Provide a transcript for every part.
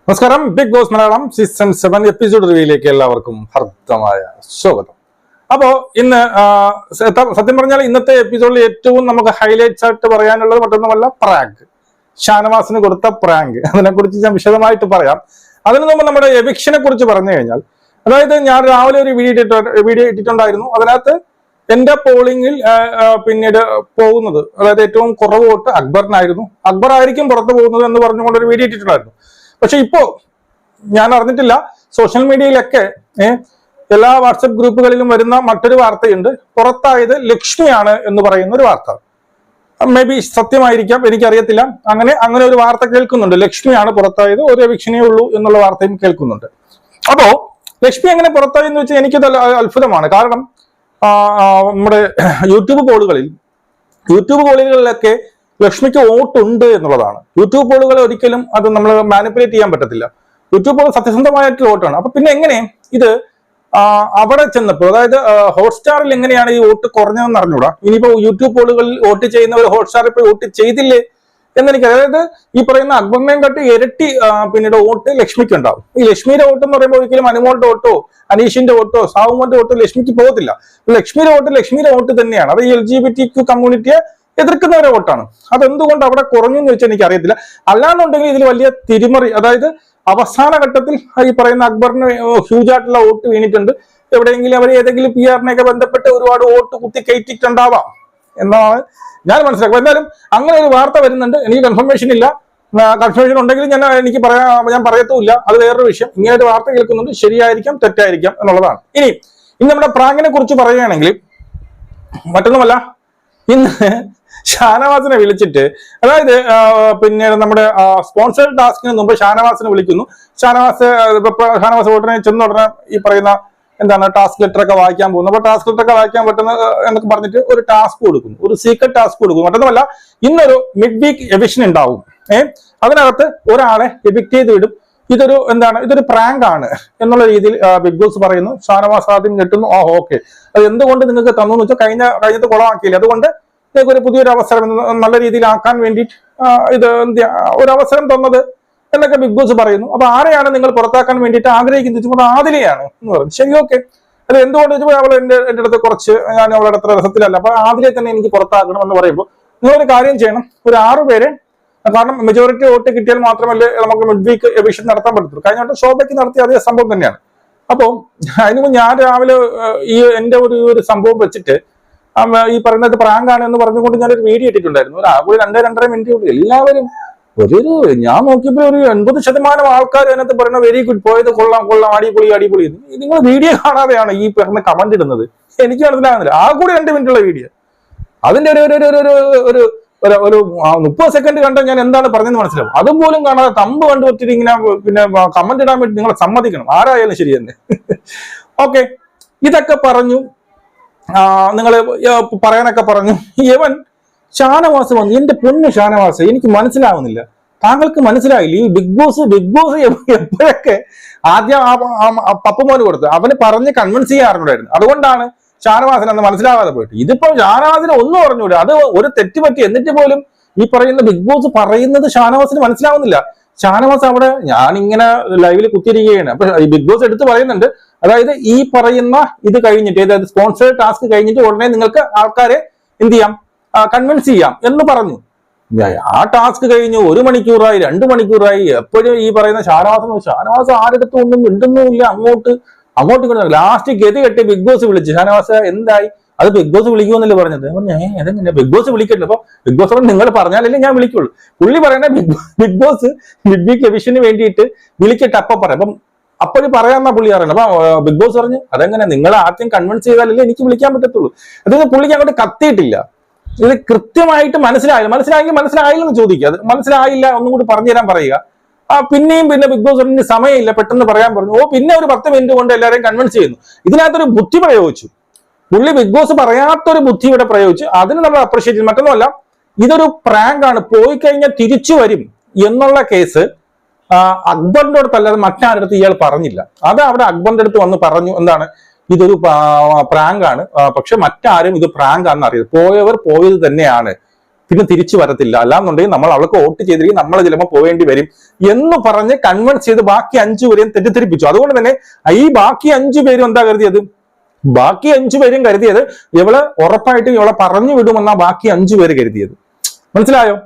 നമസ്കാരം. Bigg Boss Malayalam season 7 episode റിവ്യൂയിലേക്ക് എല്ലാവർക്കും ഹർദ്ദമായ സ്വാഗതം. അപ്പോ ഇന്ന് സത്യം പറഞ്ഞാൽ ഇന്നത്തെ എപ്പിസോഡിൽ ഏറ്റവും നമുക്ക് ഹൈലൈറ്റ്സ് ആയിട്ട് പറയാനുള്ളത് മറ്റൊന്നുമല്ല, പ്രാങ്ക്. ഷാനവാസിന് കൊടുത്ത പ്രാങ്ക്, അതിനെക്കുറിച്ച് ഞാൻ വിശദമായിട്ട് പറയാം. അതിനു മുമ്പ് നമ്മുടെ എവിക്ഷനെ കുറിച്ച് പറഞ്ഞു കഴിഞ്ഞാൽ, അതായത് ഞാൻ രാവിലെ ഒരു വീഡിയോ ഇട്ടിട്ടുണ്ടായിരുന്നു. അതിനകത്ത് എന്റെ പോളിംഗിൽ പിന്നീട് പോകുന്നത്, അതായത് ഏറ്റവും കുറവ് വോട്ട് അക്ബറിനായിരുന്നു. അക്ബർ ആയിരിക്കും പുറത്തു പോകുന്നത് എന്ന് പറഞ്ഞുകൊണ്ട് ഒരു വീഡിയോ ഇട്ടിട്ടുണ്ടായിരുന്നു. പക്ഷെ ഇപ്പോ ഞാൻ അറിഞ്ഞിട്ടില്ല, സോഷ്യൽ മീഡിയയിലൊക്കെ എല്ലാ വാട്സപ്പ് ഗ്രൂപ്പുകളിലും വരുന്ന മറ്റൊരു വാർത്തയുണ്ട്. പുറത്തായത് ലക്ഷ്മിയാണ് എന്ന് പറയുന്ന ഒരു വാർത്ത. മേ ബി സത്യമായിരിക്കാം, എനിക്കറിയത്തില്ല. അങ്ങനെ ഒരു വാർത്ത കേൾക്കുന്നുണ്ട്. ലക്ഷ്മിയാണ് പുറത്തായത്, ഒരു എവിക്ഷനേ ഉള്ളൂ എന്നുള്ള വാർത്തയും കേൾക്കുന്നുണ്ട്. അപ്പോ ലക്ഷ്മി എങ്ങനെ പുറത്തായി എന്ന് വെച്ചാൽ എനിക്കത് അത്ഭുതമാണ്. കാരണം നമ്മുടെ യൂട്യൂബ് പോളുകളിലൊക്കെ ലക്ഷ്മിക്ക് വോട്ടുണ്ട് എന്നുള്ളതാണ്. യൂട്യൂബ് പോളുകൾ ഒരിക്കലും അത് നമ്മൾ മാനിപ്പുലേറ്റ് ചെയ്യാൻ പറ്റത്തില്ല. യൂട്യൂബ് പോൾ സത്യസന്ധമായിട്ടുള്ള വോട്ടാണ്. അപ്പൊ പിന്നെ എങ്ങനെ ഇത് അവിടെ ചെന്നപ്പോൾ, അതായത് ഹോട്ട്സ്റ്റാറിൽ എങ്ങനെയാണ് ഈ വോട്ട് കുറഞ്ഞതെന്ന് അറിഞ്ഞൂടാ. ഇനിയിപ്പോ യൂട്യൂബ് പോളുകളിൽ വോട്ട് ചെയ്യുന്നവർ ഹോട്ട്സ്റ്റാറിൽ പോയി വോട്ട് ചെയ്തില്ലേ എന്നെനിക്ക്, അതായത് ഈ പറയുന്ന അക്ബറിനെയും കാട്ടി ഇരട്ടി പിന്നീട് വോട്ട് ലക്ഷ്മിക്ക് ഉണ്ടാവും. ഈ ലക്ഷ്മിയുടെ വോട്ട് എന്ന് പറയുമ്പോൾ ഒരിക്കലും അനുമോളുടെ വോട്ടോ അനീഷിന്റെ വോട്ടോ സാവുമോന്റെ വോട്ടോ ലക്ഷ്മിക്ക് പോകത്തില്ല. ലക്ഷ്മിയുടെ വോട്ട് തന്നെയാണ്. അത് ഈ LGBTQ കമ്മ്യൂണിറ്റിയെ എതിർക്കുന്നവരെ വോട്ടാണ്. അതെന്തുകൊണ്ട് അവിടെ കുറഞ്ഞു എന്ന് വെച്ചാൽ എനിക്ക് അറിയത്തില്ല. അല്ലാന്നുണ്ടെങ്കിൽ ഇതിൽ വലിയ തിരിമറി, അതായത് അവസാന ഘട്ടത്തിൽ ഈ പറയുന്ന അക്ബറിന് ഹ്യൂജ് ആയിട്ടുള്ള വോട്ട് വീണിട്ടുണ്ട്. എവിടെയെങ്കിലും അവർ ഏതെങ്കിലും PR-നെയൊക്കെ ബന്ധപ്പെട്ട് ഒരുപാട് വോട്ട് കുത്തി കയറ്റിയിട്ടുണ്ടാവാം എന്നാണ് ഞാൻ മനസ്സിലാക്കുക. എന്തായാലും അങ്ങനെ ഒരു വാർത്ത വരുന്നുണ്ട്. എനിക്ക് കൺഫർമേഷൻ ഇല്ല. കൺഫർമേഷൻ ഉണ്ടെങ്കിൽ ഞാൻ പറയത്തുമില്ല, അത് വേറൊരു വിഷയം. ഇങ്ങനെ ഒരു വാർത്ത കേൾക്കുന്നുണ്ട്. ശരിയായിരിക്കാം, തെറ്റായിരിക്കാം എന്നുള്ളതാണ്. ഇനി നമ്മുടെ പ്രാങ്കിനെ കുറിച്ച് പറയുകയാണെങ്കിൽ മറ്റൊന്നുമല്ല, ഇന്ന് ഷാനവാസിനെ വിളിച്ചിട്ട്, അതായത് പിന്നെ നമ്മുടെ സ്പോൺസേഡ് ടാസ്കിന് മുമ്പ് ഷാനവാസിനെ വിളിക്കുന്നു. ഷാനവാസ് ഉടനെ ഈ പറയുന്ന ടാസ്ക് ലെറ്റർ ഒക്കെ വായിക്കാൻ പോകുന്നു. അപ്പൊ ടാസ്ക് ലെറ്റർ ഒക്കെ വായിക്കാൻ പറ്റുന്ന എന്നൊക്കെ പറഞ്ഞിട്ട് ഒരു ടാസ്ക് കൊടുക്കുന്നു, ഒരു സീക്രട്ട് ടാസ്ക് കൊടുക്കുന്നു. മറ്റൊന്നുമല്ല, ഇന്നൊരു മിഡ് വീക്ക് എവിക്ഷൻ ഉണ്ടാവും. അതിനകത്ത് ഒരാളെ എവിക്ട് ചെയ്ത് വിടും. ഇതൊരു പ്രാങ്ക് ആണ് എന്നുള്ള രീതിയിൽ ബിഗ് ബോസ് പറയുന്നു. ഷാനവാസ് ആദ്യം ഞെട്ടുന്നു. ഓക്കെ, അത് എന്തുകൊണ്ട് നിങ്ങൾക്ക് തന്നു എന്ന് വെച്ചാൽ കഴിഞ്ഞത് കുളമാക്കിയില്ല, അതുകൊണ്ട് ഒരു പുതിയൊരു അവസരം നല്ല രീതിയിൽ ആക്കാൻ വേണ്ടി ഒരു അവസരം തന്നത് എന്നൊക്കെ ബിഗ് ബോസ് പറയുന്നു. അപ്പൊ ആരെയാണ് നിങ്ങൾ പുറത്താക്കാൻ വേണ്ടിയിട്ട് ആഗ്രഹിക്കുന്നത് ചോദിച്ചപ്പോൾ ആദിലയാണ് എന്ന് പറഞ്ഞു. ശരി, ഓക്കെ. അത് എന്തുകൊണ്ട് ചോദിച്ചപ്പോൾ അവൾ എന്റെ അടുത്ത് കുറച്ച്, ഞാൻ അവളുടെ അത്ര രസത്തിലല്ല, അപ്പൊ ആദിലെ തന്നെ എനിക്ക് പുറത്താക്കണം എന്ന് പറയുമ്പോൾ നിങ്ങളൊരു കാര്യം ചെയ്യണം, ഒരു 6 പേരെ, കാരണം മെജോറിറ്റി വോട്ട് കിട്ടിയാൽ മാത്രമല്ലേ നമുക്ക് മിഡ് വീക്ക് എവിക്ഷൻ നടത്താൻ പറ്റത്തുള്ളൂ. കഴിഞ്ഞ വട്ടം ഷോബയ്ക്ക് നടത്തിയ അതേ സംഭവം തന്നെയാണ്. അപ്പോ അതിന് ഞാൻ രാവിലെ എന്റെ ഒരു സംഭവം വെച്ചിട്ട് ഈ പറയുന്നത് പ്രാങ്കാണ് എന്ന് പറഞ്ഞുകൊണ്ട് ഞാനൊരു വീഡിയോ ഇട്ടിട്ടുണ്ടായിരുന്നു. ഒരു 2-2.5 മിനിറ്റ് എല്ലാവരും ഞാൻ നോക്കിയപ്പോൾ ഒരു 80% ആൾക്കാർ അതിനകത്ത് പറയുന്ന വെരി ഗുഡ്, പോയത് കൊള്ളാം, അടിപൊളി. നിങ്ങൾ വീഡിയോ കാണാതെയാണ് ഈ പറഞ്ഞ കമന്റ് ഇടുന്നത്. എനിക്ക് മനസ്സിലാകുന്നില്ല. കൂടി 2 മിനിറ്റുള്ള വീഡിയോ, അതിന്റെ ഒരു 30 സെക്കൻഡ് കണ്ടാൽ ഞാൻ എന്താണ് പറഞ്ഞതെന്ന് മനസ്സിലാവും. അതുപോലും കാണാതെ തമ്പ് കണ്ടുവച്ചിട്ട് ഇങ്ങനെ പിന്നെ കമന്റ് ഇടാൻ വേണ്ടി നിങ്ങളെ സമ്മതിക്കണം, ആരായാലും ശരി തന്നെ. ഓക്കെ, ഇതൊക്കെ പറഞ്ഞു, നിങ്ങൾ പറയാനൊക്കെ പറഞ്ഞു. ഇവൻ ഷാനവാസ് വന്നു. എന്റെ പൊന്നു ഷാനവാസ്, എനിക്ക് മനസ്സിലാവുന്നില്ല, താങ്കൾക്ക് മനസ്സിലായില്ല ഈ ബിഗ് ബോസ് എപ്പോഴൊക്കെ ആദ്യം പപ്പുമോന് കൊടുത്ത് അവന് പറഞ്ഞ് കൺവിൻസ് ചെയ്യാറുണ്ടായിരുന്നു. അതുകൊണ്ടാണ് ഷാനവാസിന് അന്ന് മനസ്സിലാവാതെ പോയിട്ട്. ഇതിപ്പോ ഷാനവാസിന് ഒന്നും പറഞ്ഞൂടെ, അത് ഒരു തെറ്റ് പറ്റി. എന്നിട്ട് പോലും ഈ പറയുന്ന ബിഗ് ബോസ് പറയുന്നത് ഷാനവാസിന് മനസ്സിലാവുന്നില്ല. ഷാനവാസ് അവിടെ ഞാനിങ്ങനെ ലൈവിൽ കുത്തിയിരിക്കുകയാണ്. അപ്പൊ ഈ ബിഗ് ബോസ് എടുത്ത് പറയുന്നുണ്ട്, അതായത് ഈ പറയുന്ന ഇത് കഴിഞ്ഞിട്ട്, അതായത് സ്പോൺസേഡ് ടാസ്ക് കഴിഞ്ഞിട്ട് ഉടനെ നിങ്ങൾക്ക് ആൾക്കാരെ എന്ത് ചെയ്യാം, കൺവിൻസ് ചെയ്യാം എന്ന് പറഞ്ഞു. ആ ടാസ്ക് കഴിഞ്ഞു 1 മണിക്കൂറായി, 2 മണിക്കൂറായി. എപ്പോഴും ഈ പറയുന്ന ഷാനവാസ് ആരെടുത്തും ഒന്നും മിണ്ടുന്നുമില്ല, അങ്ങോട്ട് ലാസ്റ്റ് ഗതി കെട്ടി ബിഗ് ബോസ് വിളിച്ചു. ഷാനവാസ് എന്തായി, അത് ബിഗ് ബോസ് വിളിക്കുമെന്നല്ലേ പറഞ്ഞത്. അതെങ്ങനെ ബിഗ് ബോസ് വിളിക്കട്ടെ? അപ്പൊ ബിഗ് ബോസ് നിങ്ങൾ പറഞ്ഞാലല്ലേ ഞാൻ വിളിക്കുള്ളൂ. പുള്ളി പറയണേ ബിഗ് ബോസ് മിഡ് വീക്ക് എവിക്ഷന് വേണ്ടിയിട്ട് വിളിക്കട്ടെ, അപ്പൊ പറയാം. അപ്പം അപ്പോഴും പറയാമെന്നാ പുള്ളി പറയണം. അപ്പൊ ബിഗ് ബോസ് പറഞ്ഞു, അതെങ്ങനെ, നിങ്ങൾ ആദ്യം കൺവിൻസ് ചെയ്താലല്ലേ എനിക്ക് വിളിക്കാൻ പറ്റത്തുള്ളൂ. അതായത് പുള്ളിക്ക് അങ്ങോട്ട് കത്തിയിട്ടില്ല. ഇത് കൃത്യമായിട്ട് മനസ്സിലായെങ്കിൽ മനസ്സിലായില്ലെന്ന് ചോദിക്കുക. അത് മനസ്സിലായില്ല, ഒന്നും കൂടി പറഞ്ഞു തരാൻ പറയുക. പിന്നെയും ബിഗ് ബോസ് പറഞ്ഞ സമയമില്ല, പെട്ടെന്ന് പറയാൻ പറഞ്ഞു. പിന്നെ ഒരു 10 മിനിറ്റ് കൊണ്ട് എല്ലാവരെയും കൺവിൻസ് ചെയ്യുന്നു. ഇതിനകത്തൊരു ബുദ്ധി പ്രയോഗിച്ചു പുള്ളി. ബിഗ് ബോസ് പറയാത്തൊരു ബുദ്ധി ഇവിടെ പ്രയോഗിച്ചു. അതിന് നമ്മൾ അപ്രീഷിയേറ്റ് ചെയ്യും. മറ്റൊന്നുമല്ല, ഇതൊരു പ്രാങ്ക് ആണ്, പോയി കഴിഞ്ഞാൽ തിരിച്ചു വരും എന്നുള്ള കേസ് അക്ബറിന്റെ അടുത്തല്ലാതെ മറ്റാരുടെ അടുത്ത് ഇയാൾ പറഞ്ഞില്ല. അത് അവിടെ അക്ബറിന്റെ അടുത്ത് വന്ന് പറഞ്ഞു, എന്താണ്, ഇതൊരു പ്രാങ്ക് ആണ്, പക്ഷെ മറ്റാരും ഇത് പ്രാങ്ക് ആണെന്ന് അറിയാം. പോയവർ പോയത് തന്നെയാണ്. പിന്നെ തിരിച്ചു വരത്തില്ല, അല്ലാന്നുണ്ടെങ്കിൽ നമ്മൾ അവൾക്ക് വോട്ട് ചെയ്തിരിക്കും, നമ്മൾ ചിലപ്പോൾ പോവേണ്ടി വരും എന്ന് പറഞ്ഞ് കൺവിൻസ് ചെയ്ത് ബാക്കി 5 പേരെയും തെറ്റിദ്ധരിപ്പിച്ചു. അതുകൊണ്ട് തന്നെ ഈ ബാക്കി 5 പേരും എന്താ കരുതിയത്? ബാക്കി 5 പേരും കരുതിയത് ഇവള് ഉറപ്പായിട്ടും ഇവളെ പറഞ്ഞു വിടുമെന്നാ ബാക്കി 5 പേര് കരുതിയത്. മനസ്സിലായോ?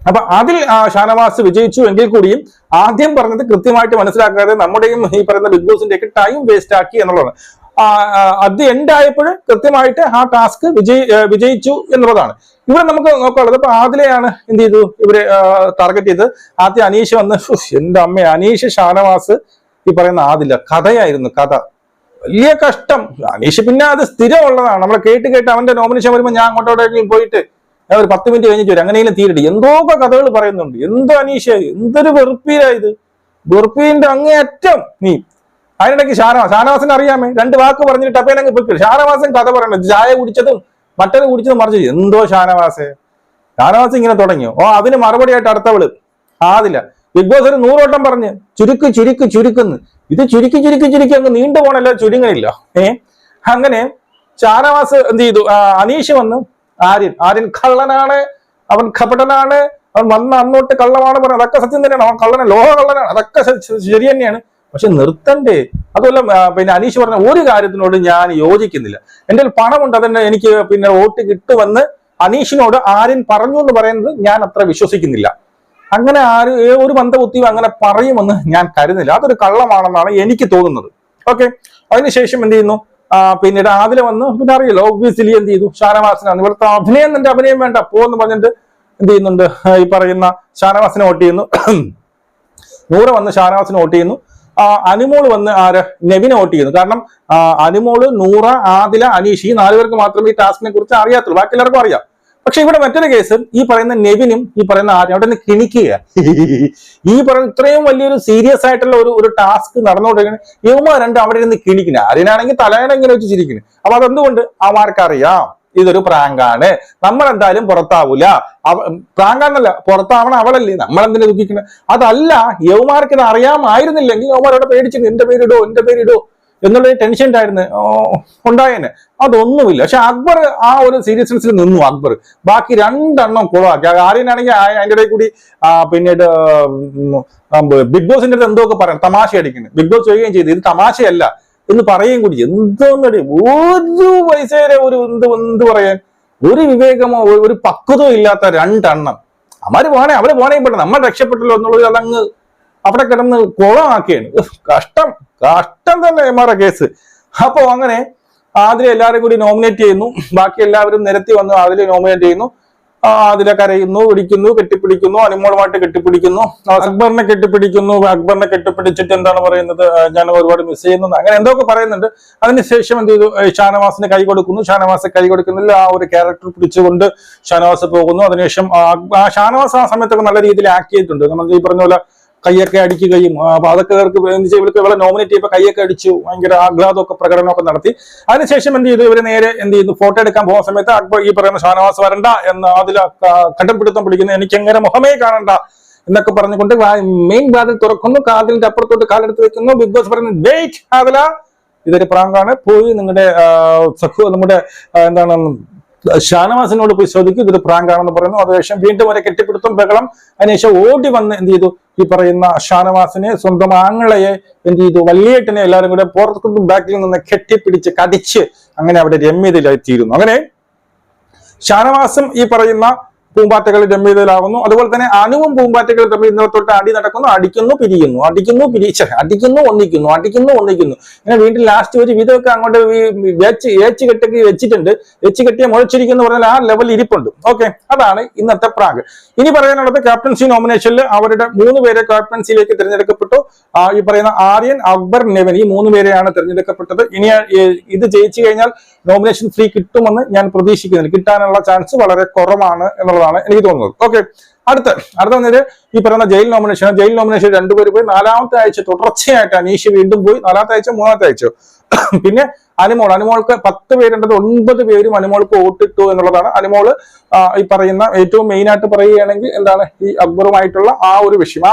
അപ്പൊ അതിൽ ഷാനവാസ് വിജയിച്ചു എങ്കിൽ കൂടിയും ആദ്യം പറഞ്ഞത് കൃത്യമായിട്ട് മനസ്സിലാക്കാതെ നമ്മുടെയും ഈ പറയുന്ന ബിഗ് ബോസിന്റെ ഒക്കെ ടൈം വേസ്റ്റ് ആക്കി എന്നുള്ളതാണ്. അത് എൻഡ് ആയപ്പോൾ കൃത്യമായിട്ട് ആ ടാസ്ക് വിജയിച്ചു എന്നുള്ളതാണ്. ഇവിടെ നമുക്ക് നോക്കാനുള്ളത് ഇപ്പൊ ആദിലെയാണ് എന്ത് ചെയ്തു ഇവര് ടാർഗറ്റ് ചെയ്ത്. ആദ്യം അനീഷ് വന്ന്, എന്റെ അമ്മ, അനീഷ് ഷാനവാസ് ഈ പറയുന്ന ആദില കഥയായിരുന്നു, കഥ വലിയ കഷ്ടം. അനീഷ് പിന്നെ അത് സ്ഥിരമുള്ളതാണ്, നമ്മളെ കേട്ട് അവന്റെ നോമിനേഷൻ വരുമ്പോൾ ഞാൻ അങ്ങോട്ടോടെങ്കിലും പോയിട്ട് ഒരു 10 മിനിറ്റ് കഴിഞ്ഞിട്ട് വരും, അങ്ങനെയെങ്കിലും തീരടി എന്തൊക്കെ കഥകൾ പറയുന്നുണ്ട്. എന്തോ അനീഷ, എന്തൊരു വെറുപ്പീരായത്, വെറുപ്പീന്റെ അങ്ങേയറ്റം നീ. അതിനിടയ്ക്ക് ഷാനവാസിനെ അറിയാമേ, 2 വാക്ക് പറഞ്ഞിട്ട് അപ്പേനങ്ങ് പൊയ്ക്കും. ഷാനവാസൻ കഥ പറയണത് ചായ കുടിച്ചതും മറ്റത് കുടിച്ചതും മറിച്ച്. എന്തോ ഷാനവാസ് ഇങ്ങനെ തുടങ്ങിയോ? അതിന് മറുപടിയായിട്ട് അടുത്തവള് ആദില. ബിഗ് ബോസ് ഒരു 100 വട്ടം പറഞ്ഞ് ചുരുക്കുന്നു. ഇത് ചുരുക്കി അങ്ങ് നീണ്ടു പോണല്ലോ, ചുരുങ്ങണില്ല. അങ്ങനെ ഷാനവാസ് എന്ത് ചെയ്തു? അനീഷ് വന്ന് ആര്യൻ കള്ളനാണ്, അവൻ കപടനാണ്, അവൻ വന്ന അന്നോട്ട് കള്ളമാണ് പറഞ്ഞത്. അതൊക്കെ സത്യം തന്നെയാണ്, അവൻ കള്ളനാണ്, ലോക കള്ളനാണ്, അതൊക്കെ ശരി തന്നെയാണ്. പക്ഷെ നിർത്തണ്ടേ? അതുപോലെ പിന്നെ അനീഷ് പറഞ്ഞ ഒരു കാര്യത്തിനോട് ഞാൻ യോജിക്കുന്നില്ല. എൻ്റെ പണമുണ്ട്, അതെന്നെ എനിക്ക് പിന്നെ വോട്ട് കിട്ടുമെന്ന് അനീഷിനോട് ആര്യൻ പറഞ്ഞു എന്ന് പറയുന്നത് ഞാൻ അത്ര വിശ്വസിക്കുന്നില്ല. അങ്ങനെ ഒരു ബന്ധബുദ്ധിയും അങ്ങനെ പറയുമെന്ന് ഞാൻ കരുതുന്നില്ല. അതൊരു കള്ളമാണെന്നാണ് എനിക്ക് തോന്നുന്നത്. ഓക്കെ, അതിനുശേഷം എന്ത് ചെയ്യുന്നു? പിന്നീട് ആദില വന്ന്, പിന്നെ അറിയില്ല ഓബ്വിയസ്ലി എന്ത് ചെയ്തു? ഷാനവാസിനാണ് ഇവിടുത്തെ അഭിനയം, നിന്റെ അഭിനയം വേണ്ട പോന്ന് പറഞ്ഞിട്ട് എന്ത് ചെയ്യുന്നുണ്ട്? ഈ പറയുന്ന ഷാനവാസിനെ വോട്ട് ചെയ്യുന്നു. 100 വന്ന് ഷാനവാസിനെ വോട്ട് ചെയ്യുന്നു. അനുമോള് വന്ന് നെവിനെ വോട്ട് ചെയ്യുന്നു. കാരണം അനുമോള്, 100, ആദില, അനീഷ്, ഈ 4 പേർക്ക് മാത്രമേ ഈ ടാസ്കിനെ കുറിച്ച് അറിയാത്തുള്ളൂ, ബാക്കി എല്ലാവർക്കും അറിയാം. പക്ഷെ ഇവിടെ മറ്റൊരു കേസ്, ഈ പറയുന്ന നെവിനും ഈ പറയുന്ന ആരും അവിടെ നിന്ന് കിണിക്കുക. ഈ പറയുന്ന ഇത്രയും വലിയൊരു സീരിയസ് ആയിട്ടുള്ള ഒരു ടാസ്ക് നടന്നുകൊണ്ടിരിക്കുന്നത്, ഇവന്മാർ രണ്ടും അവിടെ ഇരുന്ന് കിണിക്കുന്നു. ആര്യനാണെങ്കിൽ തലേനെ ഇങ്ങനെ വെച്ച് ചിരിക്കുന്നു. അപ്പൊ അതെന്തുകൊണ്ട്? അവന്മാർക്കറിയാം ഇതൊരു പ്രാങ്കാണ്, നമ്മൾ എന്തായാലും പുറത്താവൂല. പ്രാങ്കാന്നല്ല, പുറത്താവണം അവളല്ലേ, നമ്മളെന്തിനാ ദുഃഖിക്കുന്നത്? അതല്ല, യവന്മാർക്ക് ഇത് അറിയാമായിരുന്നില്ലെങ്കിൽ യവന്മാരോട് പേടിച്ചിട്ട് എന്റെ പേരിടോ എന്നുള്ളൊരു ടെൻഷൻ ഉണ്ടായേനെ. അതൊന്നുമില്ല. പക്ഷെ അക്ബർ ആ ഒരു സീരിയസ്നെസ്സിൽ നിന്നു. അക്ബർ ബാക്കി 2 എണ്ണം കുളമാക്കി. ആര്യനാണെങ്കിൽ അതിൻ്റെ ഇടയിൽ കൂടി പിന്നീട് ബിഗ് ബോസിന്റെ അടുത്ത് എന്തൊക്കെ പറയാം, തമാശ അടിക്കുന്നത്. ബിഗ് ബോസ് ചോദിക്കുകയും ചെയ്തു, ഇത് തമാശയല്ല എന്ന് പറയുകയും കൂടി. എന്തോന്നടി, ഒരു പൈസയുടെ എന്ത് പറയാൻ, ഒരു വിവേകമോ ഒരു പക്വതയോ ഇല്ലാത്ത 2 എണ്ണം. അവര് പോണേ പെട്ടെന്ന് നമ്മൾ രക്ഷപ്പെട്ടല്ലോ എന്നുള്ളത് അതങ്ങ് അവിടെ കിടന്ന് കുളമാക്കിയാണ്. കഷ്ടം തന്നെ എമാരുടെ കേസ്. അപ്പോ അങ്ങനെ ആദിലെ എല്ലാവരും കൂടി നോമിനേറ്റ് ചെയ്യുന്നു. ബാക്കി എല്ലാവരും നിരത്തി വന്ന് ആദിലെ നോമിനേറ്റ് ചെയ്യുന്നു. അതിലെ കരയുന്നു, പിടിക്കുന്നു, കെട്ടിപ്പിടിക്കുന്നു, അനുമോളുമായിട്ട് കെട്ടിപ്പിടിക്കുന്നു, അക്ബറിനെ കെട്ടിപ്പിടിച്ചിട്ട് എന്താണ് പറയുന്നത്, ഞാൻ ഒരുപാട് മിസ് ചെയ്യുന്നു, അങ്ങനെ എന്തൊക്കെ പറയുന്നുണ്ട്. അതിനുശേഷം എന്ത് ചെയ്തു? ഷാനവാസിന് കൈ കൊടുക്കുന്നു. ഷാനവാസ് കൈ കൊടുക്കുന്നില്ല, ആ ഒരു ക്യാരക്ടർ പിടിച്ചുകൊണ്ട് ഷാനവാസ് പോകുന്നു. അതിനുശേഷം ഷാനവാസ് ആ സമയത്തൊക്കെ നല്ല രീതിയിൽ ആക്ട് ചെയ്തിട്ടുണ്ട്. നമ്മൾ ഈ പറഞ്ഞ പോലെ കൈയൊക്കെ അടിക്കുകയും, അപ്പൊ അതൊക്കെ ഇവർക്ക് ഇവളെ നോമിനേറ്റ് ചെയ്യുമ്പോൾ കൈയൊക്കെ അടിച്ചു, ഭയങ്കര ആഹ്ലാദമൊക്കെ പ്രകടനമൊക്കെ നടത്തി. അതിനുശേഷം എന്ത് ചെയ്തു? ഇവര് നേരെ എന്ത് ചെയ്തു? ഫോട്ടോ എടുക്കാൻ പോകുന്ന സമയത്ത് അക്ബർ ഈ പറയുന്ന ഷാനവാസ് വരണ്ട എന്ന് അതിൽ കടംപിടുത്തം പിടിക്കുന്നു. എനിക്ക് എങ്ങനെ മുഖമേ കാണണ്ട എന്നൊക്കെ പറഞ്ഞുകൊണ്ട് മെയിൻ വാതിൽ തുറക്കുന്നു, കാതിലിന്റെ അപ്പുറത്തോട്ട് കാലെടുത്ത് വെക്കുന്നു. ബിഗ് ബോസ് പറയുന്നു, വെയിറ്റ് ആദില, ഇതൊരു പ്രാങ്കാണ്, പോയി നിങ്ങളുടെ നമ്മുടെ എന്താണ് ഷാനവാസിനോട് പോയി ചോദിക്കും, ഇതൊരു പ്രാങ്കാണെന്ന് പറയുന്നു. അതിനുശേഷം വീണ്ടും വരെ കെട്ടിപ്പിടുത്തം, ബഹളം. അതിനുശേഷം ഓടി വന്ന് എന്ത് ചെയ്തു? ഈ പറയുന്ന ഷാനവാസിനെ, സ്വന്തം ആങ്ങളയെ എന്ത് ചെയ്തു? വല്യേട്ടനെ എല്ലാവരും കൂടെ പുറത്തുനിന്നും ബാക്കിൽ നിന്ന് കെട്ടിപ്പിടിച്ച് കടിച്ച് അങ്ങനെ അവിടെ രമ്യതയിലായിത്തീരുന്നു. അങ്ങനെ ഷാനവാസും ഈ പറയുന്ന പൂമ്പാറ്റകൾ രമ്യതയിലാകുന്നു. അതുപോലെ തന്നെ അനുവും പൂമ്പാറ്റകൾ തമ്മിൽ ഇന്നലെ തൊട്ട് അടി നടക്കുന്നു. അടിക്കുന്നു, ഒന്നിക്കുന്നു. ഇങ്ങനെ വീട്ടിൽ ലാസ്റ്റ് ഒരു വിധമൊക്കെ അങ്ങോട്ട് ഏച്ച് വെച്ചിട്ടുണ്ട്. വെച്ച് കെട്ടിയ മുഴച്ചിരിക്കുന്നു പറഞ്ഞാൽ ആ ലെവൽ ഇരിപ്പുണ്ട്. ഓക്കെ, അതാണ് ഇന്നത്തെ പ്രാങ്ക്. ഇനി പറയാനുള്ളത്, ക്യാപ്റ്റൻസി നോമിനേഷനിൽ അവരുടെ 3 പേരെ ക്യാപ്റ്റൻസിയിലേക്ക് തിരഞ്ഞെടുക്കപ്പെട്ടു. ഈ പറയുന്ന ആര്യൻ, അക്ബർ, നെവൻ, ഈ 3 പേരെയാണ് തിരഞ്ഞെടുക്കപ്പെട്ടത്. ഇനി ഇത് ജയിച്ചു കഴിഞ്ഞാൽ നോമിനേഷൻ ഫ്രീ കിട്ടുമെന്ന് ഞാൻ പ്രതീക്ഷിക്കുന്നില്ല. കിട്ടാനുള്ള ചാൻസ് വളരെ കുറവാണ് എന്നുള്ളതാണ് എനിക്ക് തോന്നുന്നത്. ഓക്കെ, അടുത്ത വന്നിട്ട് ഈ പറയുന്ന ജയിൽ നോമിനേഷൻ 2 പേര് പോയി. 4ാമത്തെ ആഴ്ച തുടർച്ചയായിട്ട് അനീഷ് വീണ്ടും പോയി. 4ാമത്തെ ആഴ്ച 3ാമത്തെ ആഴ്ച പിന്നെ അനുമോൾക്ക് 10 പേരുണ്ടത്, 9 പേരും അനുമോൾക്ക് വോട്ടിട്ടു എന്നുള്ളതാണ്. അനുമോള് ഈ പറയുന്ന ഏറ്റവും മെയിൻ ആയിട്ട് പറയുകയാണെങ്കിൽ എന്താണ്, ഈ അക്ബറുമായിട്ടുള്ള ആ ഒരു വിഷയം,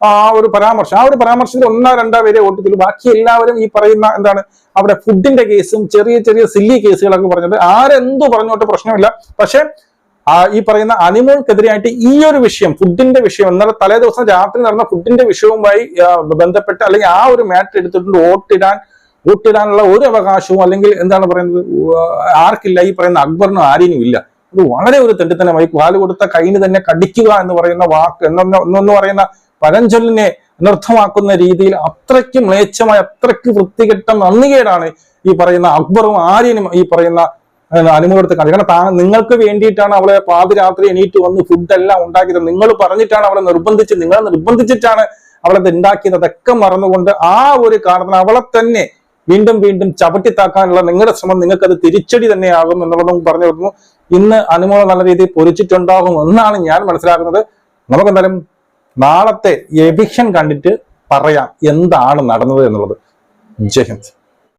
ആ ഒരു പരാമർശത്തിൽ 1-2 പേരെ വോട്ടിട്ടുള്ളൂ. ബാക്കി എല്ലാവരും ഈ പറയുന്ന എന്താണ്, അവിടെ ഫുഡിന്റെ കേസും ചെറിയ സില്ലി കേസുകളൊക്കെ പറഞ്ഞത്. ആരെന്തു പറഞ്ഞോട്ട് പ്രശ്നമില്ല. പക്ഷെ ഈ പറയുന്ന അനിമോൾക്കെതിരെയായിട്ട് ഈ ഒരു വിഷയം, ഫുഡിന്റെ വിഷയം, ഇന്നലെ തലേ ദിവസം രാത്രി നടന്ന ഫുഡിന്റെ വിഷയവുമായി ബന്ധപ്പെട്ട് അല്ലെങ്കിൽ ആ ഒരു മാറ്റർ എടുത്തിട്ടുണ്ട് വോട്ടിടാനുള്ള ഒരു അവകാശവും അല്ലെങ്കിൽ എന്താണ് പറയുന്നത് ആർക്കില്ല, ഈ പറയുന്ന അക്ബറിനും ആര്യനും ഇല്ല. അത് വളരെ ഒരു തെണ്ടിത്തനമായി. പാല് കൊടുത്ത കൈന് തന്നെ കടിക്കുക എന്ന് പറയുന്ന വാക്ക് എന്നൊന്ന് പറയുന്ന പഴഞ്ചൊല്ലിനെ അനർത്ഥമാക്കുന്ന രീതിയിൽ അത്രയ്ക്ക് മ്ലേച്ഛമായ, അത്രയ്ക്ക് വൃത്തികെട്ട നന്ദികേടാണ് ഈ പറയുന്ന അക്ബറും ആര്യനും ഈ പറയുന്ന അനുമോളെടുത്ത് കാണിക്കുന്നത്. കാരണം നിങ്ങൾക്ക് വേണ്ടിയിട്ടാണ് അവളെ പാതിരാത്രി എണീറ്റ് വന്ന് ഫുഡെല്ലാം ഉണ്ടാക്കിയത്. നിങ്ങൾ പറഞ്ഞിട്ടാണ് അവളെ നിങ്ങളെ നിർബന്ധിച്ചിട്ടാണ് അവളത് ഉണ്ടാക്കിയത്. അതൊക്കെ മറന്നുകൊണ്ട് ആ ഒരു കാരണത്തിന് അവളെ തന്നെ വീണ്ടും വീണ്ടും ചവിട്ടിത്താക്കാനുള്ള നിങ്ങളുടെ ശ്രമം നിങ്ങൾക്കത് തിരിച്ചടി തന്നെയാകും എന്നുള്ളതും പറഞ്ഞു വരുന്നു. ഇന്ന് അനുമോൾ നല്ല രീതിയിൽ പൊരിച്ചിട്ടുണ്ടാകും എന്നാണ് ഞാൻ മനസ്സിലാക്കുന്നത്. നമുക്കെന്തായാലും നാളത്തെ എവിക്ഷൻ കണ്ടിട്ട് പറയാം എന്താണ് നടന്നത് എന്നുള്ളത്. ജയ് ഹിന്ദ്.